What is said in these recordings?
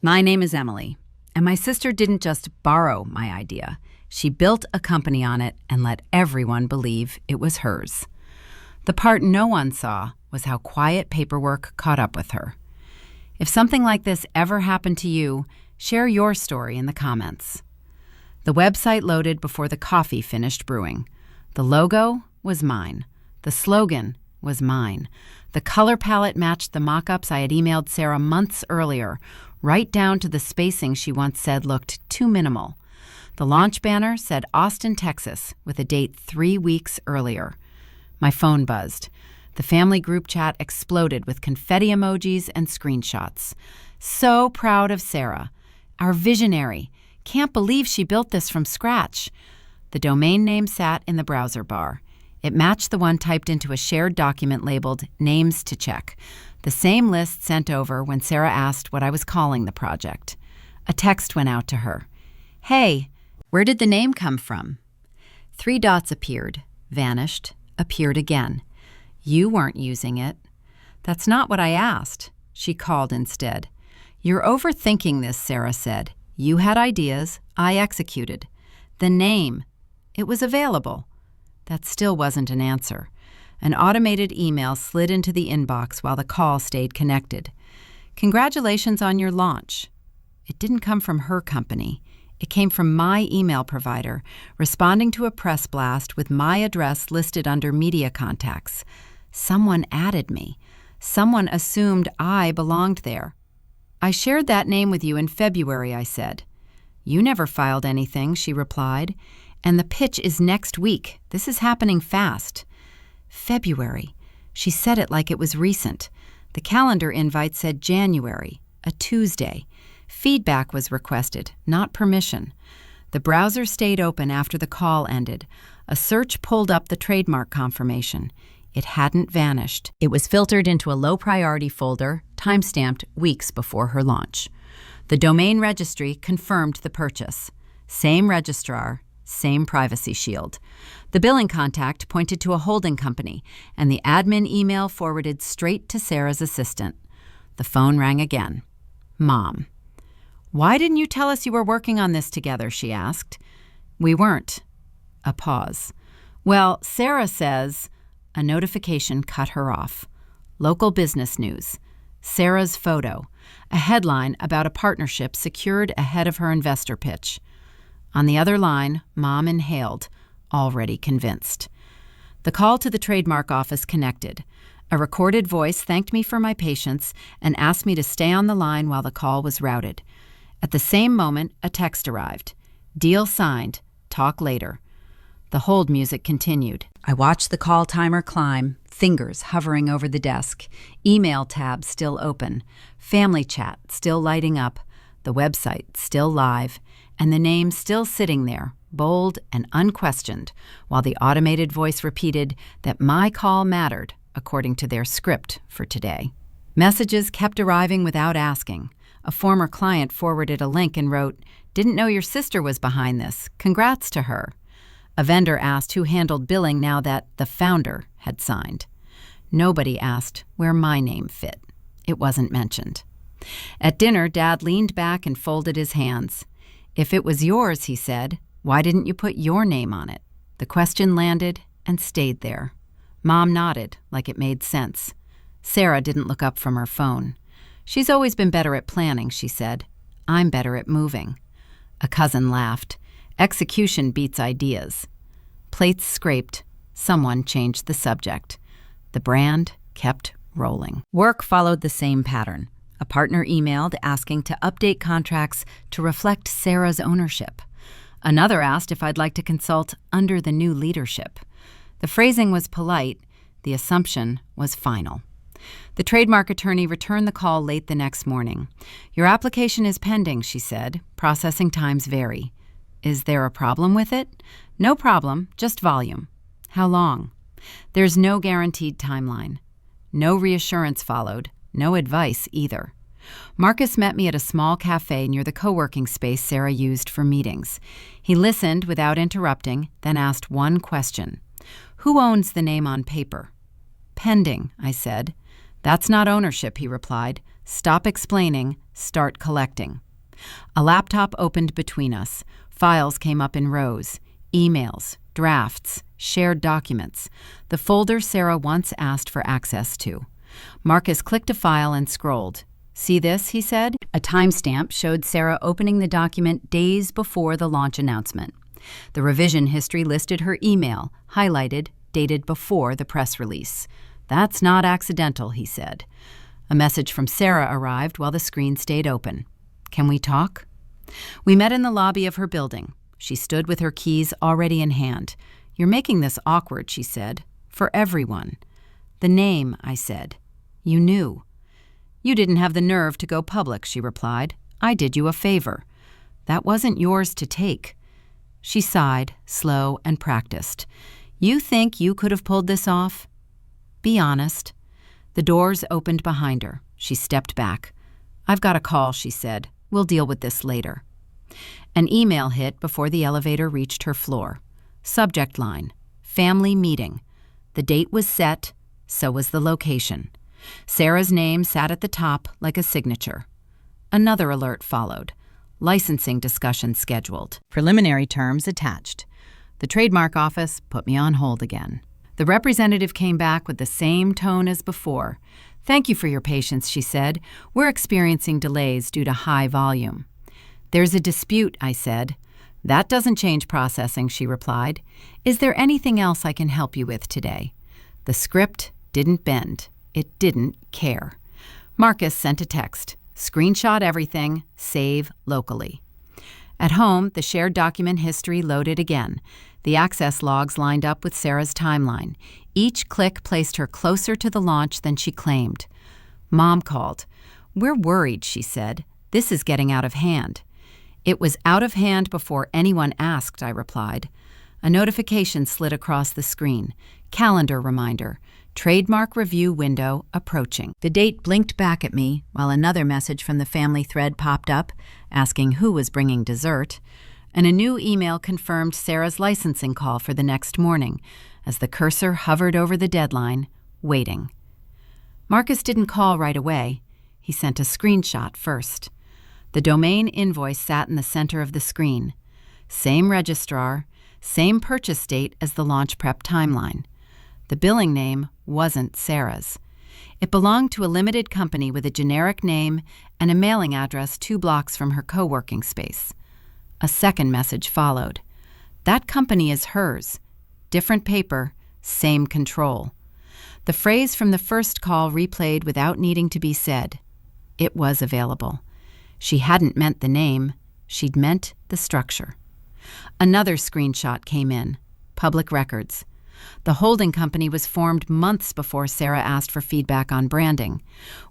My name is Emily, and my sister didn't just borrow my idea. She built a company on it and let everyone believe it was hers. The part no one saw was how quiet paperwork caught up with her. If something like this ever happened to you, share your story in the comments. The website loaded before the coffee finished brewing. The logo was mine. The slogan was mine. The color palette matched the mock-ups I had emailed Sarah months earlier, right down to the spacing she once said looked too minimal. The launch banner said Austin, Texas, with a date 3 weeks earlier. My phone buzzed. The family group chat exploded with confetti emojis and screenshots. So proud of Sarah, our visionary. Can't believe she built this from scratch. The domain name sat in the browser bar. It matched the one typed into a shared document labeled Names to Check, the same list sent over when Sarah asked what I was calling the project. A text went out to her. Hey, where did the name come from? 3 dots appeared, vanished, appeared again. You weren't using it. That's not what I asked. She called instead. You're overthinking this, Sarah said. You had ideas, I executed. The name, it was available. That still wasn't an answer. An automated email slid into the inbox while the call stayed connected. Congratulations on your launch. It didn't come from her company. It came from my email provider, responding to a press blast with my address listed under media contacts. Someone added me. Someone assumed I belonged there. I shared that name with you in February, I said. You never filed anything, she replied. And the pitch is next week. This is happening fast. February. She said it like it was recent. The calendar invite said January, a Tuesday. Feedback was requested, not permission. The browser stayed open after the call ended. A search pulled up the trademark confirmation. It hadn't vanished. It was filtered into a low-priority folder, timestamped weeks before her launch. The domain registry confirmed the purchase. Same registrar, same privacy shield. The billing contact pointed to a holding company, and the admin email forwarded straight to Sarah's assistant. The phone rang again. Mom. Why didn't you tell us you were working on this together, she asked. We weren't. A pause. Well, Sarah says... A notification cut her off. Local business news. Sarah's photo. A headline about a partnership secured ahead of her investor pitch. On the other line, Mom inhaled, already convinced. The call to the trademark office connected. A recorded voice thanked me for my patience and asked me to stay on the line while the call was routed. At the same moment, a text arrived. Deal signed. Talk later. The hold music continued. I watched the call timer climb, fingers hovering over the desk, email tab still open, family chat still lighting up, the website still live, and the name still sitting there, bold and unquestioned, while the automated voice repeated that my call mattered, according to their script for today. Messages kept arriving without asking. A former client forwarded a link and wrote, "Didn't know your sister was behind this. Congrats to her." A vendor asked who handled billing now that the founder had signed. Nobody asked where my name fit. It wasn't mentioned. At dinner, Dad leaned back and folded his hands. If it was yours, he said, why didn't you put your name on it? The question landed and stayed there. Mom nodded, like it made sense. Sarah didn't look up from her phone. She's always been better at planning, she said. I'm better at moving. A cousin laughed. Execution beats ideas. Plates scraped. Someone changed the subject. The brand kept rolling. Work followed the same pattern. A partner emailed asking to update contracts to reflect Sarah's ownership. Another asked if I'd like to consult under the new leadership. The phrasing was polite. The assumption was final. The trademark attorney returned the call late the next morning. Your application is pending, she said. Processing times vary. Is there a problem with it? No problem, just volume. How long? There's no guaranteed timeline. No reassurance followed, no advice either. Marcus met me at a small cafe near the co-working space Sarah used for meetings. He listened without interrupting, then asked one question. Who owns the name on paper? Pending, I said. That's not ownership, he replied. Stop explaining, start collecting. A laptop opened between us. Files came up in rows. Emails, drafts, shared documents. The folder Sarah once asked for access to. Marcus clicked a file and scrolled. "See this?" he said. A timestamp showed Sarah opening the document days before the launch announcement. The revision history listed her email, highlighted, dated before the press release. "That's not accidental," he said. A message from Sarah arrived while the screen stayed open. "Can we talk?" We met in the lobby of her building. She stood with her keys already in hand. "You're making this awkward," she said. "For everyone." "The name," I said. "You knew." "You didn't have the nerve to go public," she replied. "I did you a favor." "That wasn't yours to take." She sighed, slow and practiced. "You think you could have pulled this off?" "Be honest." The doors opened behind her. She stepped back. "I've got a call," she said. "We'll deal with this later." An email hit before the elevator reached her floor. Subject line: Family Meeting. The date was set, so was the location. Sarah's name sat at the top like a signature. Another alert followed. Licensing discussion scheduled. Preliminary terms attached. The trademark office put me on hold again. The representative came back with the same tone as before. "Thank you for your patience," she said. "We're experiencing delays due to high volume." "There's a dispute," I said. "That doesn't change processing," she replied. "Is there anything else I can help you with today?" The script didn't bend. It didn't care. Marcus sent a text. "Screenshot everything. Save locally." At home, the shared document history loaded again. The access logs lined up with Sarah's timeline. Each click placed her closer to the launch than she claimed. Mom called. "We're worried," she said. "This is getting out of hand." "It was out of hand before anyone asked," I replied. A notification slid across the screen. Calendar reminder. Trademark review window approaching. The date blinked back at me while another message from the family thread popped up, asking who was bringing dessert, and a new email confirmed Sarah's licensing call for the next morning as the cursor hovered over the deadline, waiting. Marcus didn't call right away. He sent a screenshot first. The domain invoice sat in the center of the screen. Same registrar, same purchase date as the launch prep timeline. The billing name wasn't Sarah's. It belonged to a limited company with a generic name and a mailing address 2 blocks from her co-working space. A second message followed. "That company is hers. Different paper, same control." The phrase from the first call replayed without needing to be said. It was available. She hadn't meant the name. She'd meant the structure. Another screenshot came in. Public records. The holding company was formed months before Sarah asked for feedback on branding,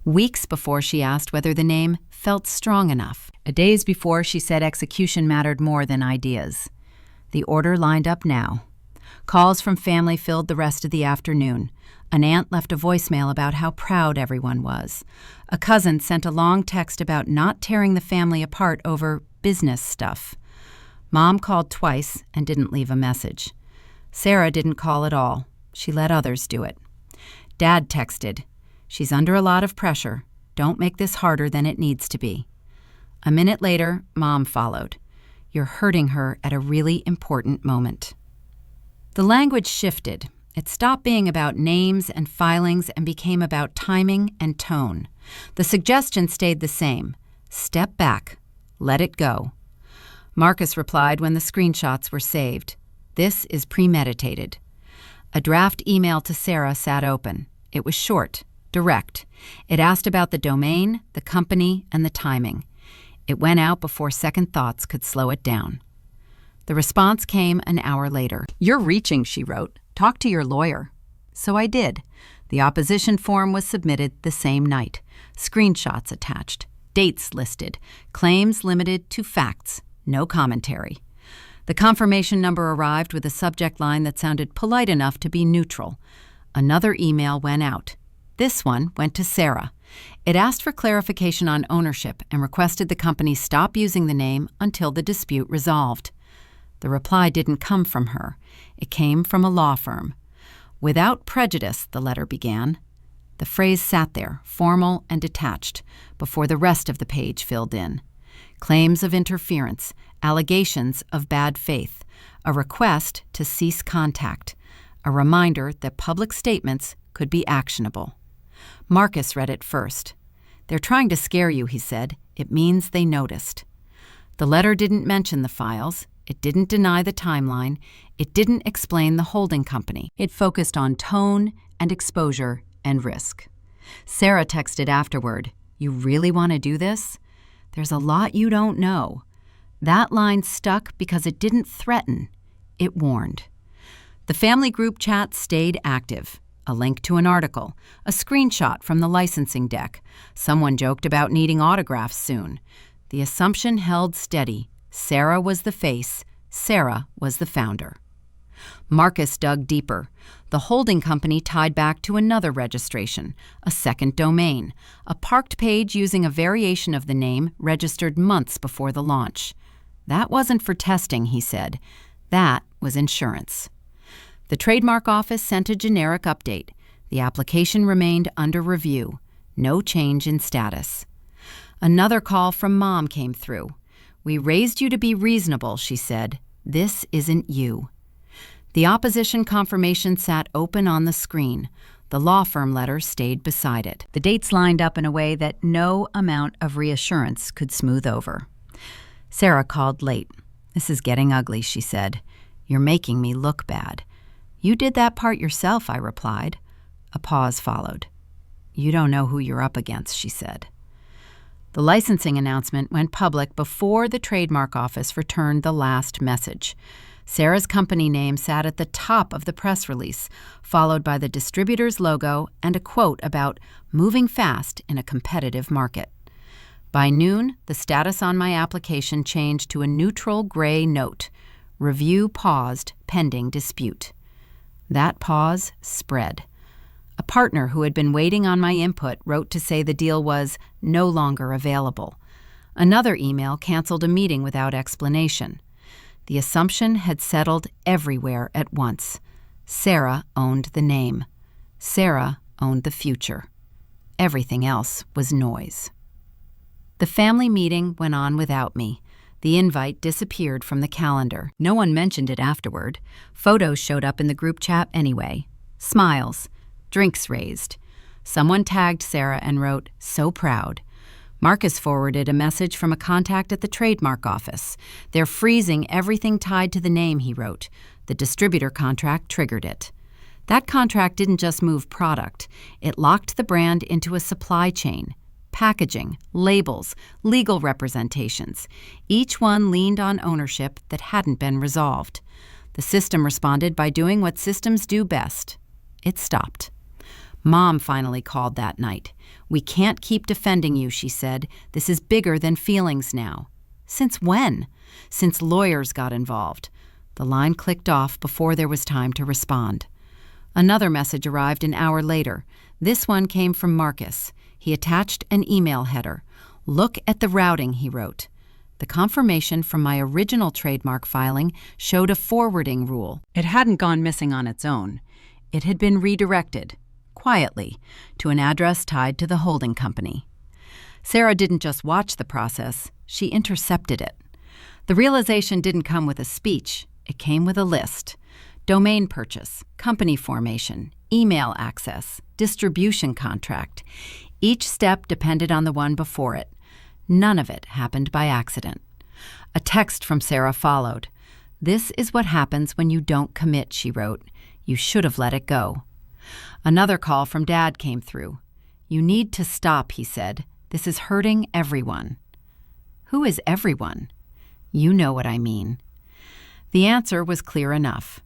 weeks before she asked whether the name felt strong enough, days before she said execution mattered more than ideas. The order lined up now. Calls from family filled the rest of the afternoon. An aunt left a voicemail about how proud everyone was. A cousin sent a long text about not tearing the family apart over business stuff. Mom called twice and didn't leave a message. Sarah didn't call at all. She let others do it. Dad texted, "She's under a lot of pressure. Don't make this harder than it needs to be." A minute later, Mom followed. "You're hurting her at a really important moment." The language shifted. It stopped being about names and filings and became about timing and tone. The suggestion stayed the same. Step back. Let it go. Marcus replied when the screenshots were saved. "This is premeditated." A draft email to Sarah sat open. It was short, direct. It asked about the domain, the company, and the timing. It went out before second thoughts could slow it down. The response came an hour later. "You're reaching," she wrote. "Talk to your lawyer." So I did. The opposition form was submitted the same night. Screenshots attached. Dates listed. Claims limited to facts. No commentary. The confirmation number arrived with a subject line that sounded polite enough to be neutral. Another email went out. This one went to Sarah. It asked for clarification on ownership and requested the company stop using the name until the dispute resolved. The reply didn't come from her. It came from a law firm. "Without prejudice," the letter began. The phrase sat there, formal and detached, before the rest of the page filled in. Claims of interference, allegations of bad faith, a request to cease contact, a reminder that public statements could be actionable. Marcus read it first. "They're trying to scare you," he said. "It means they noticed." The letter didn't mention the files. It didn't deny the timeline. It didn't explain the holding company. It focused on tone and exposure and risk. Sarah texted afterward, "You really want to do this? There's a lot you don't know." That line stuck because it didn't threaten. It warned. The family group chat stayed active. A link to an article, a screenshot from the licensing deck. Someone joked about needing autographs soon. The assumption held steady. Sarah was the face. Sarah was the founder. Marcus dug deeper. The holding company tied back to another registration, a second domain, a parked page using a variation of the name registered months before the launch. That wasn't for testing, he said. That was insurance. The trademark office sent a generic update. The application remained under review. No change in status. Another call from Mom came through. "We raised you to be reasonable," she said. "This isn't you." The opposition confirmation sat open on the screen. The law firm letter stayed beside it. The dates lined up in a way that no amount of reassurance could smooth over. Sarah called late. "This is getting ugly," she said. "You're making me look bad." "You did that part yourself," I replied. A pause followed. "You don't know who you're up against," she said. The licensing announcement went public before the trademark office returned the last message. Sarah's company name sat at the top of the press release, followed by the distributor's logo and a quote about moving fast in a competitive market. By noon, the status on my application changed to a neutral gray note. Review paused pending dispute. That pause spread. A partner who had been waiting on my input wrote to say the deal was no longer available. Another email canceled a meeting without explanation. The assumption had settled everywhere at once. Sarah owned the name. Sarah owned the future. Everything else was noise. The family meeting went on without me. The invite disappeared from the calendar. No one mentioned it afterward. Photos showed up in the group chat anyway. Smiles. Drinks raised. Someone tagged Sarah and wrote, "So proud." Marcus forwarded a message from a contact at the trademark office. "They're freezing everything tied to the name," he wrote. The distributor contract triggered it. That contract didn't just move product. It locked the brand into a supply chain. Packaging, labels, legal representations. Each one leaned on ownership that hadn't been resolved. The system responded by doing what systems do best. It stopped. Mom finally called that night. "We can't keep defending you," she said. "This is bigger than feelings now." "Since when?" "Since lawyers got involved." The line clicked off before there was time to respond. Another message arrived an hour later. This one came from Marcus. He attached an email header. "Look at the routing," he wrote. The confirmation from my original trademark filing showed a forwarding rule. It hadn't gone missing on its own. It had been redirected, quietly, to an address tied to the holding company. Sarah didn't just watch the process, she intercepted it. The realization didn't come with a speech, it came with a list. Domain purchase, company formation, email access, distribution contract. Each step depended on the one before it. None of it happened by accident. A text from Sarah followed. "This is what happens when you don't commit," she wrote. "You should have let it go." Another call from Dad came through. "You need to stop," he said. "This is hurting everyone." Who is everyone? You know what I mean. The answer was clear enough.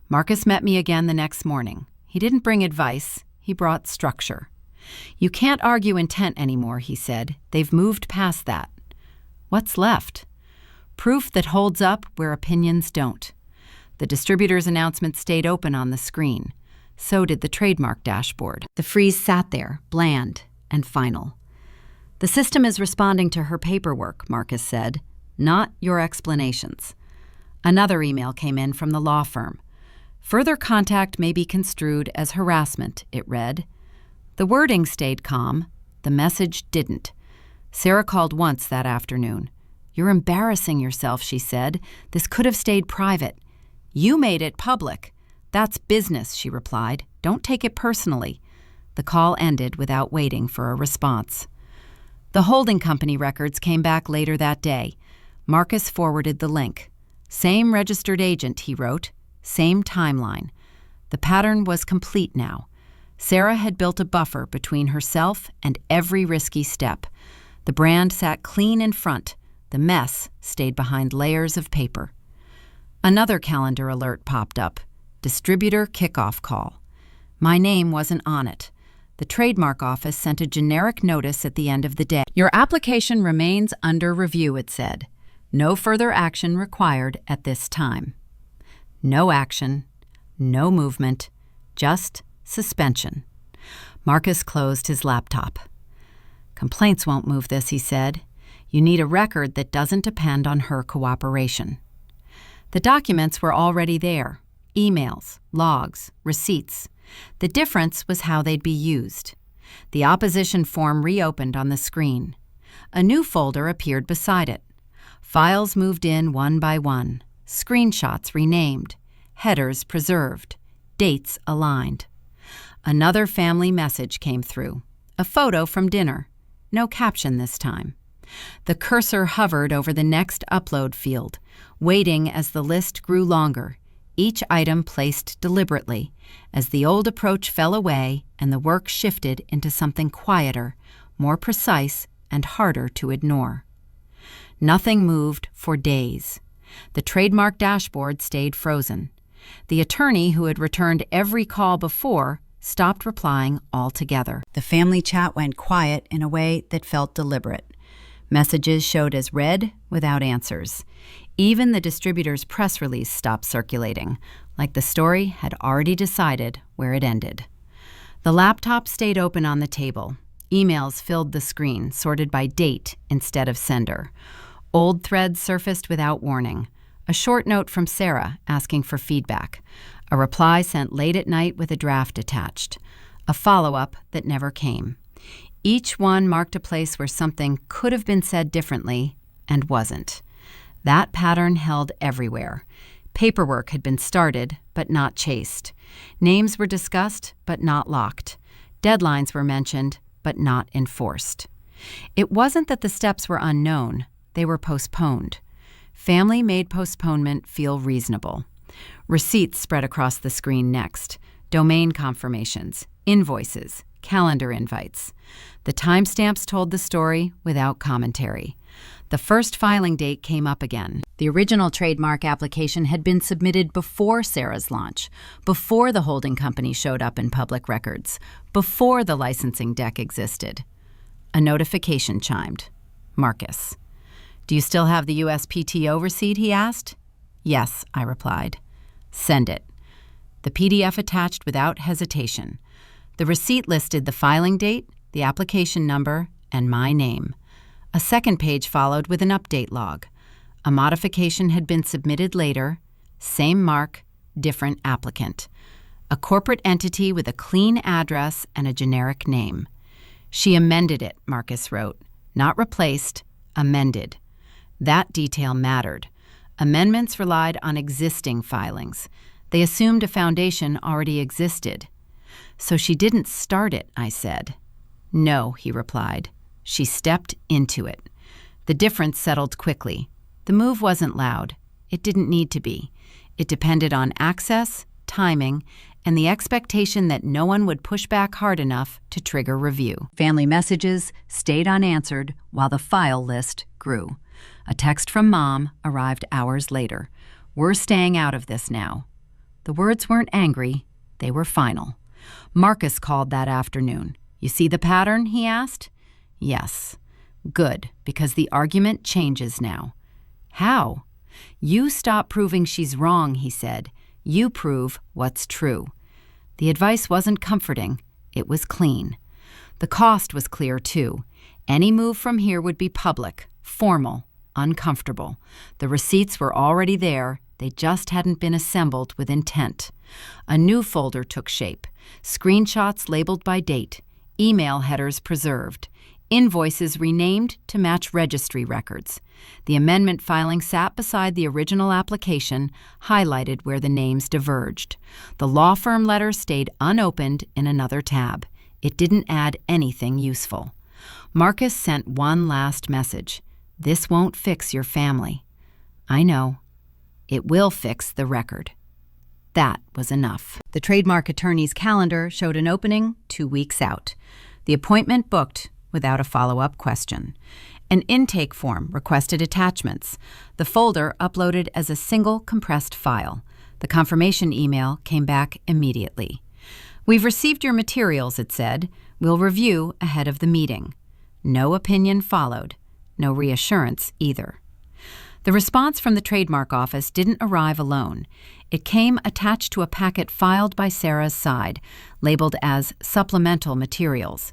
Marcus met me again the next morning. He didn't bring advice, he brought structure. "You can't argue intent anymore," he said. "They've moved past that." What's left? Proof that holds up where opinions don't. The distributor's announcement stayed open on the screen. So did the trademark dashboard. The freeze sat there, bland and final. "The system is responding to her paperwork," Marcus said, "not your explanations." Another email came in from the law firm. "Further contact may be construed as harassment," it read. The wording stayed calm. The message didn't. Sarah called once that afternoon. "You're embarrassing yourself," she said. "This could have stayed private." "You made it public." "That's business," she replied. "Don't take it personally." The call ended without waiting for a response. The holding company records came back later that day. Marcus forwarded the link. Same registered agent, he wrote. Same timeline. The pattern was complete now. Sarah had built a buffer between herself and every risky step. The brand sat clean in front. The mess stayed behind layers of paper. Another calendar alert popped up. Distributor kickoff call. My name wasn't on it. The Trademark office sent a generic notice at the end of the day. "Your application remains under review," it said. "No further action required at this time." No action, no movement, just suspension. Marcus closed his laptop. "Complaints won't move this," he said. "You need a record that doesn't depend on her cooperation." The documents were already there. Emails, logs, receipts. The difference was how they'd be used. The opposition form reopened on the screen. A new folder appeared beside it. Files moved in one by one. Screenshots renamed. Headers preserved. Dates aligned. Another family message came through. A photo from dinner. No caption this time. The cursor hovered over the next upload field, waiting as the list grew longer, each item placed deliberately, as the old approach fell away and the work shifted into something quieter, more precise, and harder to ignore. Nothing moved for days. The Trademark dashboard stayed frozen. The attorney who had returned every call before stopped replying altogether. The family chat went quiet in a way that felt deliberate. Messages showed as read without answers. Even the distributor's press release stopped circulating, like the story had already decided where it ended. The laptop stayed open on the table. Emails filled the screen, sorted by date instead of sender. Old threads surfaced without warning. A short note from Sarah asking for feedback. A reply sent late at night with a draft attached. A follow-up that never came. Each one marked a place where something could have been said differently and wasn't. That pattern held everywhere. Paperwork had been started, but not chased. Names were discussed, but not locked. Deadlines were mentioned, but not enforced. It wasn't that the steps were unknown. They were postponed. Family made postponement feel reasonable. Receipts spread across the screen next. Domain confirmations, invoices, calendar invites. The timestamps told the story without commentary. The first filing date came up again. The original trademark application had been submitted before Sarah's launch, before the holding company showed up in public records, before the licensing deck existed. A notification chimed. Marcus. "Do you still have the USPTO receipt?" he asked. "Yes," I replied. "Send it." The PDF attached without hesitation. The receipt listed the filing date, the application number, and my name. A second page followed with an update log. A modification had been submitted later. Same mark, different applicant. A corporate entity with a clean address and a generic name. "She amended it," Marcus wrote. "Not replaced, amended." That detail mattered. Amendments relied on existing filings. They assumed a foundation already existed. "So she didn't start it," I said. "No," he replied. "She stepped into it." The difference settled quickly. The move wasn't loud. It didn't need to be. It depended on access, timing, and the expectation that no one would push back hard enough to trigger review. Family messages stayed unanswered while the file list grew. A text from Mom arrived hours later. "We're staying out of this now." The words weren't angry. They were final. Marcus called that afternoon. "You see the pattern?" he asked. "Yes." "Good, because the argument changes now." "How?" "You stop proving she's wrong," he said. "You prove what's true." The advice wasn't comforting. It was clean. The cost was clear, too. Any move from here would be public, formal, uncomfortable. The receipts were already there. They just hadn't been assembled with intent. A new folder took shape. Screenshots labeled by date. email headers preserved, invoices renamed to match registry records. The amendment filing sat beside the original application, highlighted where the names diverged. The law firm letter stayed unopened in another tab. It didn't add anything useful. Marcus sent one last message. "This won't fix your family." "I know. It will fix the record." That was enough. The trademark attorney's calendar showed an opening 2 weeks out. The appointment booked without a follow-up question. An intake form requested attachments. The folder uploaded as a single compressed file. The confirmation email came back immediately. "We've received your materials," it said. "We'll review ahead of the meeting." No opinion followed. No reassurance either. The response from the trademark office didn't arrive alone. It came attached to a packet filed by Sarah's side, labeled as supplemental materials.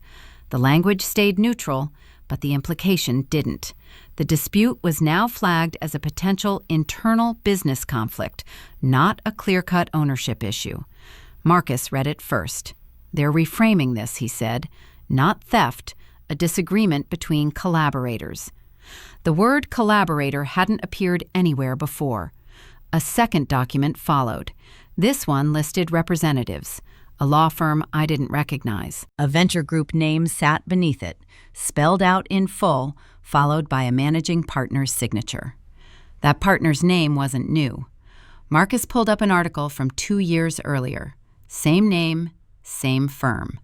The language stayed neutral, but the implication didn't. The dispute was now flagged as a potential internal business conflict, not a clear-cut ownership issue. Marcus read it first. "They're reframing this," he said. "Not theft, a disagreement between collaborators." The word collaborator hadn't appeared anywhere before. A second document followed. This one listed representatives. A law firm I didn't recognize. A venture group name sat beneath it, spelled out in full, followed by a managing partner's signature. That partner's name wasn't new. Marcus pulled up an article from 2 years earlier. Same name, same firm.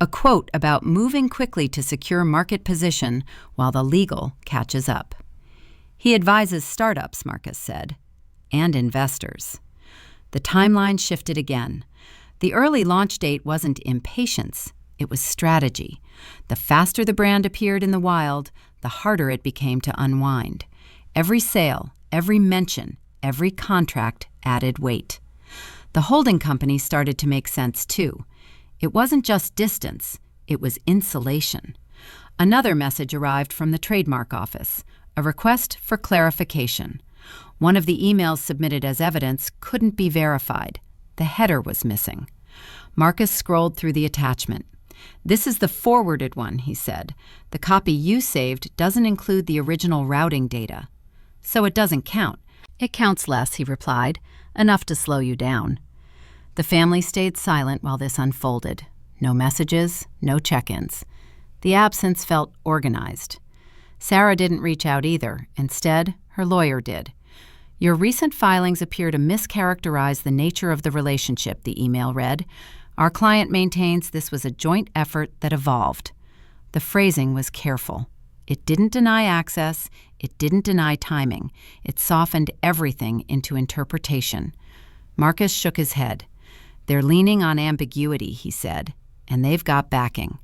A quote about moving quickly to secure market position while the legal catches up. He advises startups, Marcus said, and investors. The timeline shifted again. The early launch date wasn't impatience, it was strategy. The faster the brand appeared in the wild, the harder it became to unwind. Every sale, every mention, every contract added weight. The holding company started to make sense too. It wasn't just distance, it was insulation. Another message arrived from the trademark office, a request for clarification. One of the emails submitted as evidence couldn't be verified. The header was missing. Marcus scrolled through the attachment. "This is the forwarded one," he said. "The copy you saved doesn't include the original routing data." "So it doesn't count." "It counts less," he replied, "enough to slow you down." The family stayed silent while this unfolded. No messages, no check-ins. The absence felt organized. Sarah didn't reach out either. Instead, her lawyer did. "Your recent filings appear to mischaracterize the nature of the relationship," the email read. "Our client maintains this was a joint effort that evolved." The phrasing was careful. It didn't deny access. It didn't deny timing. It softened everything into interpretation. Marcus shook his head. "They're leaning on ambiguity," he said, "and they've got backing."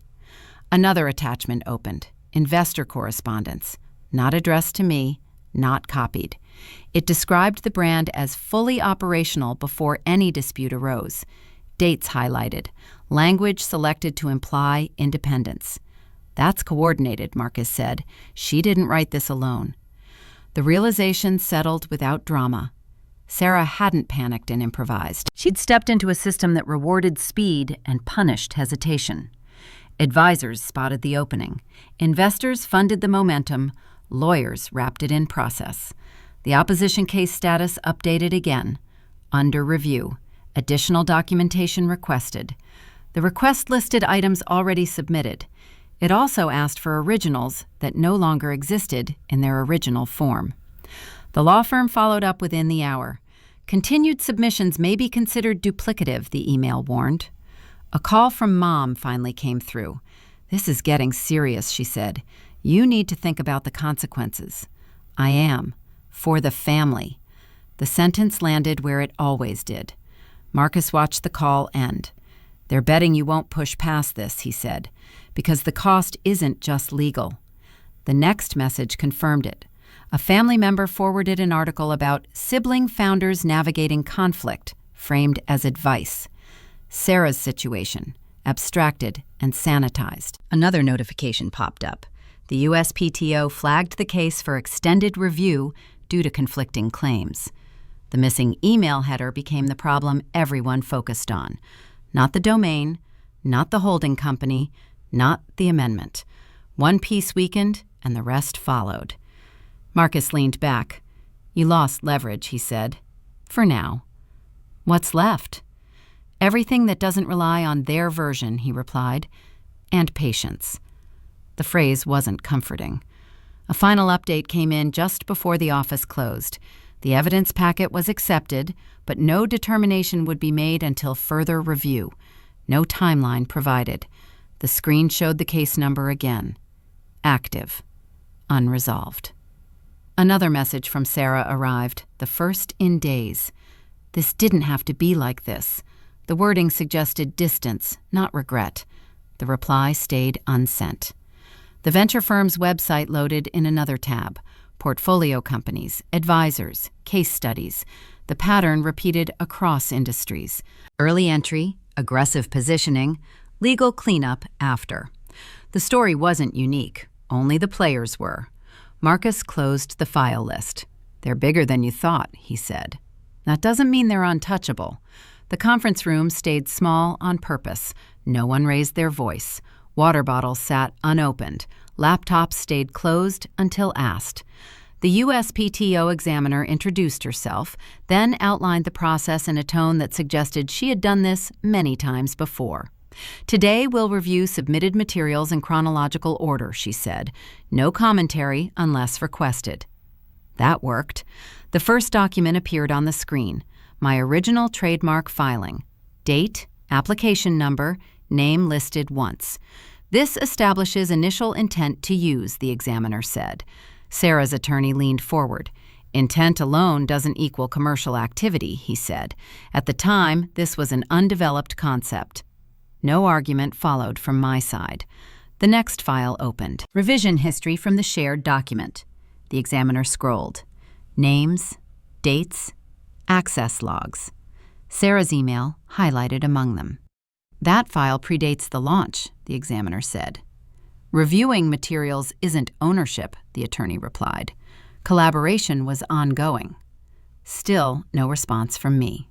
Another attachment opened. Investor correspondence. Not addressed to me, not copied. It described the brand as fully operational before any dispute arose. Dates highlighted. Language selected to imply independence. "That's coordinated," Marcus said. "She didn't write this alone." The realization settled without drama. Sarah hadn't panicked and improvised. She'd stepped into a system that rewarded speed and punished hesitation. Advisors spotted the opening. Investors funded the momentum. Lawyers wrapped it in process. The opposition case status updated again. Under review. Additional documentation requested. The request listed items already submitted. It also asked for originals that no longer existed in their original form. The law firm followed up within the hour. "Continued submissions may be considered duplicative," the email warned. A call from Mom finally came through. "This is getting serious," she said. "You need to think about the consequences." "I am. For the family." The sentence landed where it always did. Marcus watched the call end. "They're betting you won't push past this," he said, "because the cost isn't just legal." The next message confirmed it. A family member forwarded an article about sibling founders navigating conflict, framed as advice. Sarah's situation, abstracted and sanitized. Another notification popped up. The USPTO flagged the case for extended review due to conflicting claims. The missing email header became the problem everyone focused on. Not the domain, not the holding company, not the amendment. One piece weakened, and the rest followed. Marcus leaned back. "You lost leverage," he said. "For now." "What's left?" "Everything that doesn't rely on their version," he replied. "And patience." The phrase wasn't comforting. A final update came in just before the office closed. The evidence packet was accepted, but no determination would be made until further review. No timeline provided. The screen showed the case number again. Active. Unresolved. Another message from Sarah arrived, the first in days. This didn't have to be like this. The wording suggested distance, not regret. The reply stayed unsent. The venture firm's website loaded in another tab. Portfolio companies, advisors, case studies. The pattern repeated across industries. Early entry, aggressive positioning, legal cleanup after. The story wasn't unique. Only the players were. Marcus closed the file list. "They're bigger than you thought," he said. "That doesn't mean they're untouchable." The conference room stayed small on purpose. No one raised their voice. Water bottles sat unopened. Laptops stayed closed until asked. The USPTO examiner introduced herself, then outlined the process in a tone that suggested she had done this many times before. "Today we'll review submitted materials in chronological order," she said. "No commentary unless requested." That worked. The first document appeared on the screen. My original trademark filing. Date, application number, name listed once. "This establishes initial intent to use," the examiner said. Sarah's attorney leaned forward. "Intent alone doesn't equal commercial activity," he said. "At the time, this was an undeveloped concept." No argument followed from my side. The next file opened. Revision history from the shared document. The examiner scrolled. Names, dates, access logs. Sarah's email highlighted among them. "That file predates the launch," the examiner said. "Reviewing materials isn't ownership," the attorney replied. "Collaboration was ongoing." Still no response from me.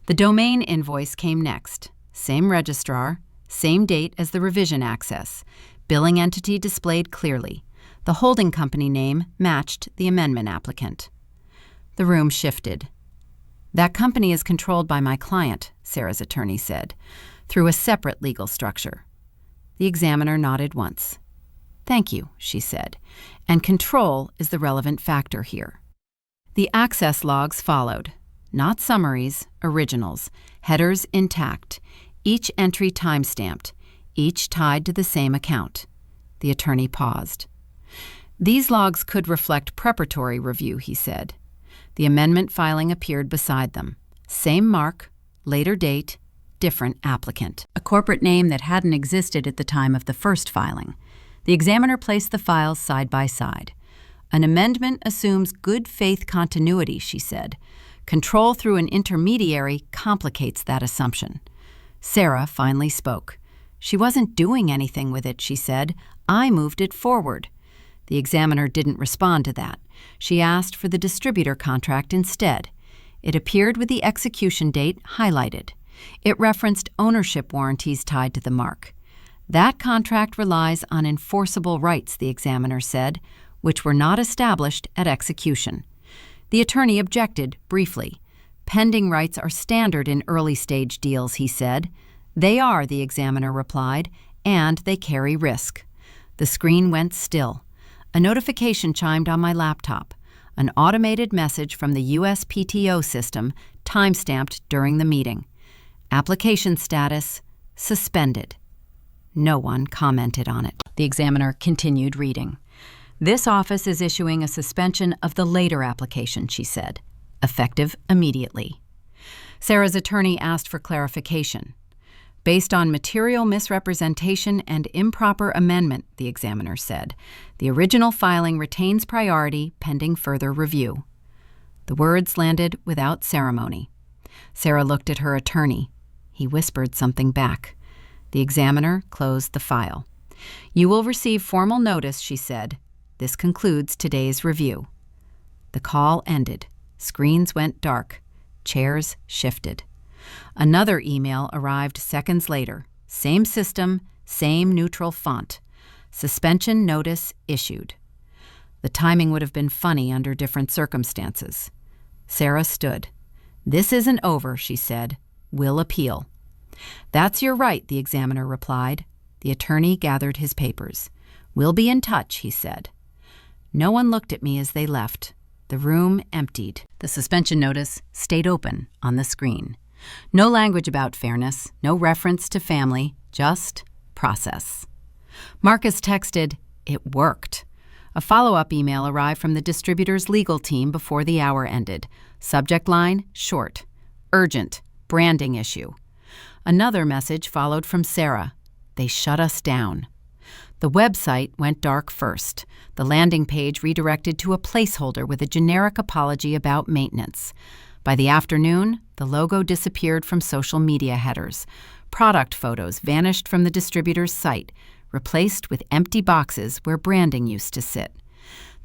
The domain invoice came next. Same registrar, same date as the revision access. Billing entity displayed clearly. The holding company name matched the amendment applicant. The room shifted. "That company is controlled by my client," Sarah's attorney said, "through a separate legal structure." The examiner nodded once. "Thank you," she said, "and control is the relevant factor here." The access logs followed. Not summaries, originals, headers intact, each entry time-stamped, each tied to the same account. The attorney paused. "These logs could reflect preparatory review," he said. The amendment filing appeared beside them. Same mark, later date, different applicant. A corporate name that hadn't existed at the time of the first filing. The examiner placed the files side by side. "An amendment assumes good faith continuity," she said. "Control through an intermediary complicates that assumption." Sarah finally spoke. "She wasn't doing anything with it," she said. "I moved it forward." The examiner didn't respond to that. She asked for the distributor contract instead. It appeared with the execution date highlighted. It referenced ownership warranties tied to the mark. "That contract relies on enforceable rights," the examiner said, "which were not established at execution." The attorney objected briefly. "Pending rights are standard in early-stage deals," he said. "They are," the examiner replied, "and they carry risk." The screen went still. A notification chimed on my laptop. An automated message from the USPTO system, time-stamped during the meeting. Application status, suspended. No one commented on it. The examiner continued reading. "This office is issuing a suspension of the later application," she said. "Effective immediately." Sarah's attorney asked for clarification. "Based on material misrepresentation and improper amendment," the examiner said, "the original filing retains priority pending further review." The words landed without ceremony. Sarah looked at her attorney. He whispered something back. The examiner closed the file. "You will receive formal notice," she said. "This concludes today's review." The call ended. Screens went dark. Chairs shifted. Another email arrived seconds later. Same system, same neutral font. Suspension notice issued. The timing would have been funny under different circumstances. Sarah stood. "This isn't over," she said. "We'll appeal." "That's your right," the examiner replied. The attorney gathered his papers. "We'll be in touch," he said. No one looked at me as they left. The room emptied. The suspension notice stayed open on the screen. No language about fairness, no reference to family, just process. Marcus texted, "It worked." A follow-up email arrived from the distributor's legal team before the hour ended. Subject line, short. Urgent. Branding issue. Another message followed from Sarah. They shut us down. The website went dark first. The landing page redirected to a placeholder with a generic apology about maintenance. By the afternoon, the logo disappeared from social media headers. Product photos vanished from the distributor's site, replaced with empty boxes where branding used to sit.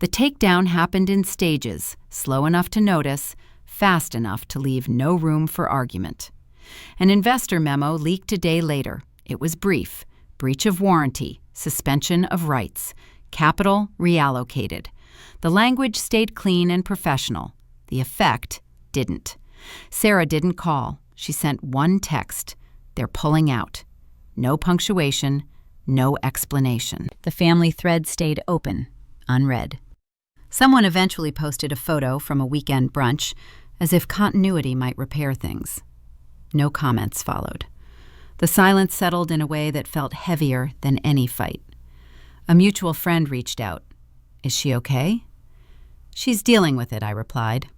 The takedown happened in stages, slow enough to notice, fast enough to leave no room for argument. An investor memo leaked a day later. It was brief: breach of warranty, suspension of rights, capital reallocated. The language stayed clean and professional. The effect didn't. Sarah didn't call. She sent one text: "They're pulling out." No punctuation, no explanation. The family thread stayed open, unread. Someone eventually posted a photo from a weekend brunch, as if continuity might repair things. No comments followed. The silence settled in a way that felt heavier than any fight. A mutual friend reached out. "Is she okay?" "She's dealing with it," I replied.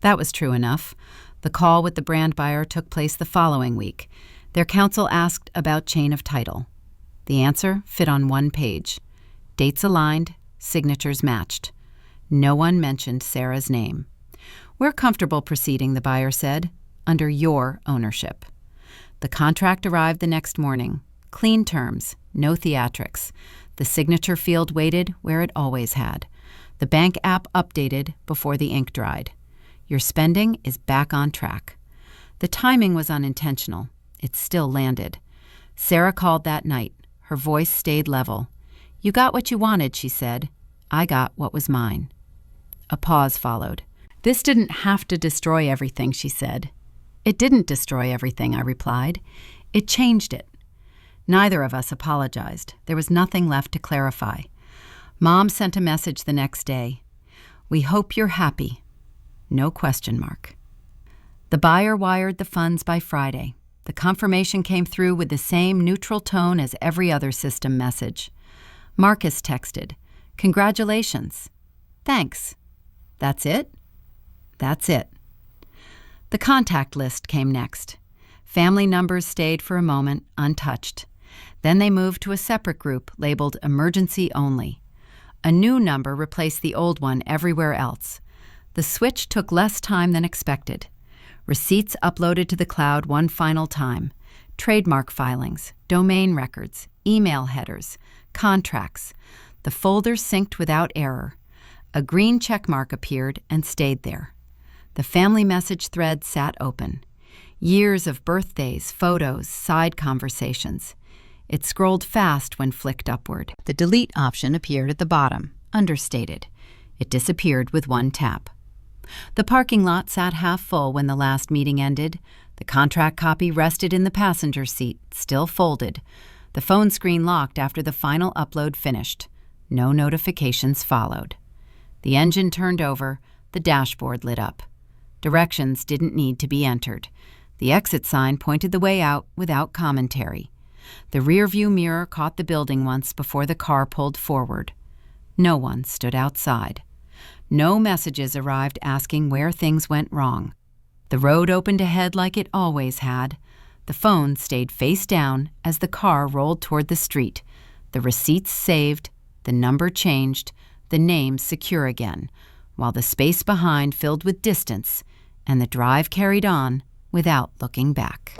That was true enough. The call with the brand buyer took place the following week. Their counsel asked about chain of title. The answer fit on one page. Dates aligned, signatures matched. No one mentioned Sarah's name. "We're comfortable proceeding," the buyer said, "under your ownership." The contract arrived the next morning. Clean terms, no theatrics. The signature field waited where it always had. The bank app updated before the ink dried. Your spending is back on track. The timing was unintentional. It still landed. Sarah called that night. Her voice stayed level. "You got what you wanted," she said. "I got what was mine." A pause followed. "This didn't have to destroy everything," she said. "It didn't destroy everything," I replied. "It changed it." Neither of us apologized. There was nothing left to clarify. Mom sent a message the next day. "We hope you're happy." No question mark. The buyer wired the funds by Friday. The confirmation came through with the same neutral tone as every other system message. Marcus texted, "Congratulations." "Thanks." "That's it?" "That's it." The contact list came next. Family numbers stayed for a moment, untouched. Then they moved to a separate group labeled Emergency Only. A new number replaced the old one everywhere else. The switch took less time than expected. Receipts uploaded to the cloud one final time. Trademark filings, domain records, email headers, contracts. The folders synced without error. A green checkmark appeared and stayed there. The family message thread sat open. Years of birthdays, photos, side conversations. It scrolled fast when flicked upward. The delete option appeared at the bottom, understated. It disappeared with one tap. The parking lot sat half full when the last meeting ended. The contract copy rested in the passenger seat, still folded. The phone screen locked after the final upload finished. No notifications followed. The engine turned over. The dashboard lit up. Directions didn't need to be entered. The exit sign pointed the way out without commentary. The rearview mirror caught the building once before the car pulled forward. No one stood outside. No messages arrived asking where things went wrong. The road opened ahead like it always had. The phone stayed face down as the car rolled toward the street. The receipts saved, the number changed, the name secure again, while the space behind filled with distance, and the drive carried on without looking back.